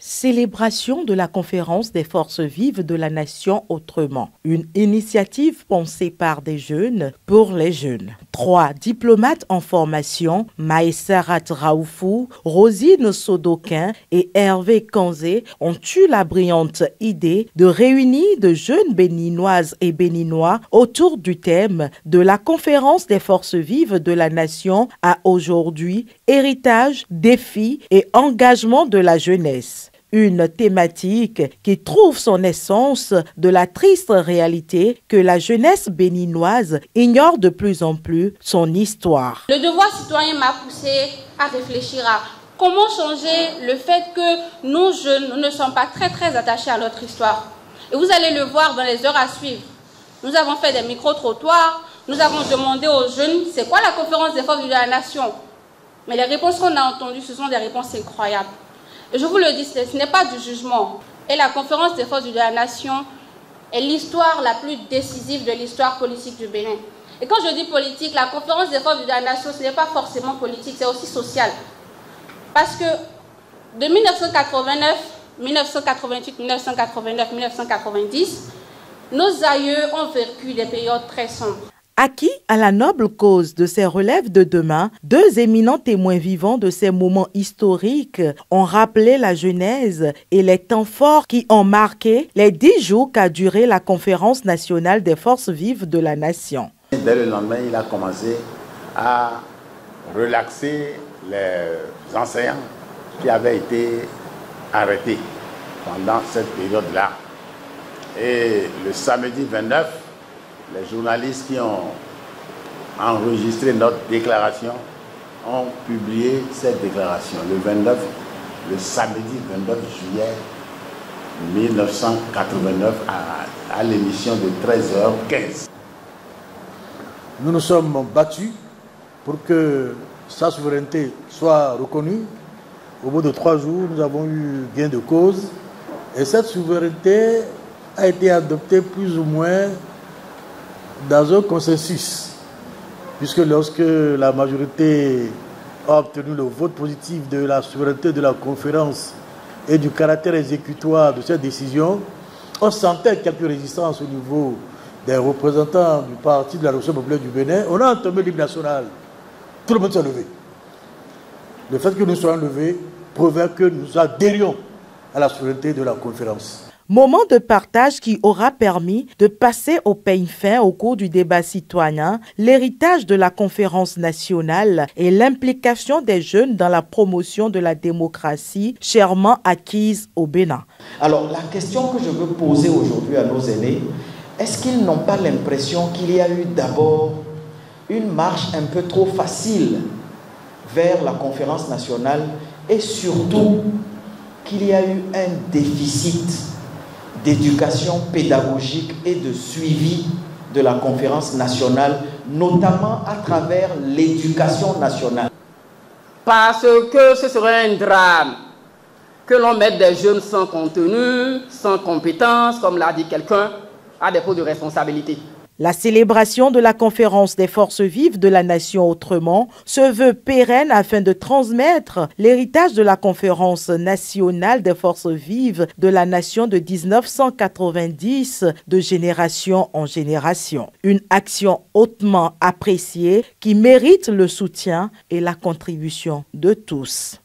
Célébration de la conférence des forces vives de la nation autrement. Une initiative pensée par des jeunes pour les jeunes. 3 diplomates en formation, Maïsarat Raoufou, Rosine Sodoquin et Hervé Kanzé ont eu la brillante idée de réunir de jeunes béninoises et béninois autour du thème de la conférence des forces vives de la nation à aujourd'hui, héritage, défis et engagement de la jeunesse. Une thématique qui trouve son essence de la triste réalité que la jeunesse béninoise ignore de plus en plus son histoire. Le devoir citoyen m'a poussé à réfléchir à comment changer le fait que nous jeunes nous ne sommes pas très attachés à notre histoire. Et vous allez le voir dans les heures à suivre. Nous avons fait des micro-trottoirs, nous avons demandé aux jeunes c'est quoi la conférence des forces de la nation. Mais les réponses qu'on a entendues, ce sont des réponses incroyables. Et je vous le dis, ce n'est pas du jugement. Et la conférence des forces de la nation est l'histoire la plus décisive de l'histoire politique du Bénin. Et quand je dis politique, la conférence des forces de la nation, ce n'est pas forcément politique, c'est aussi social. Parce que de 1989, 1988, 1989, 1990, nos aïeux ont vécu des périodes très sombres. Acquis à la noble cause de ces relèves de demain, 2 éminents témoins vivants de ces moments historiques ont rappelé la genèse et les temps forts qui ont marqué les 10 jours qu'a duré la conférence nationale des forces vives de la nation. Dès le lendemain, il a commencé à relaxer les enseignants qui avaient été arrêtés pendant cette période-là. Et le samedi 29, les journalistes qui ont enregistré notre déclaration ont publié cette déclaration le samedi 29 juillet 1989 à l'émission de 13h15. Nous nous sommes battus pour que sa souveraineté soit reconnue. Au bout de 3 jours, nous avons eu gain de cause et cette souveraineté a été adoptée plus ou moins dans un consensus, puisque lorsque la majorité a obtenu le vote positif de la souveraineté de la conférence et du caractère exécutoire de cette décision, on sentait quelques résistances au niveau des représentants du parti de la Révolution populaire du Bénin. On a entamé l'hymne national. Tout le monde s'est levé. Le fait que nous soyons levés prouvait que nous adhérions à la souveraineté de la conférence. Moment de partage qui aura permis de passer au peigne fin au cours du débat citoyen, l'héritage de la conférence nationale et l'implication des jeunes dans la promotion de la démocratie chèrement acquise au Bénin. Alors la question que je veux poser aujourd'hui à nos aînés, est-ce qu'ils n'ont pas l'impression qu'il y a eu d'abord une marche un peu trop facile vers la conférence nationale et surtout qu'il y a eu un déficit d'éducation pédagogique et de suivi de la conférence nationale, notamment à travers l'éducation nationale. Parce que ce serait un drame que l'on mette des jeunes sans contenu, sans compétences, comme l'a dit quelqu'un, à défaut de responsabilité. La célébration de la conférence des forces vives de la nation autrement se veut pérenne afin de transmettre l'héritage de la conférence nationale des forces vives de la nation de 1990 de génération en génération. Une action hautement appréciée qui mérite le soutien et la contribution de tous.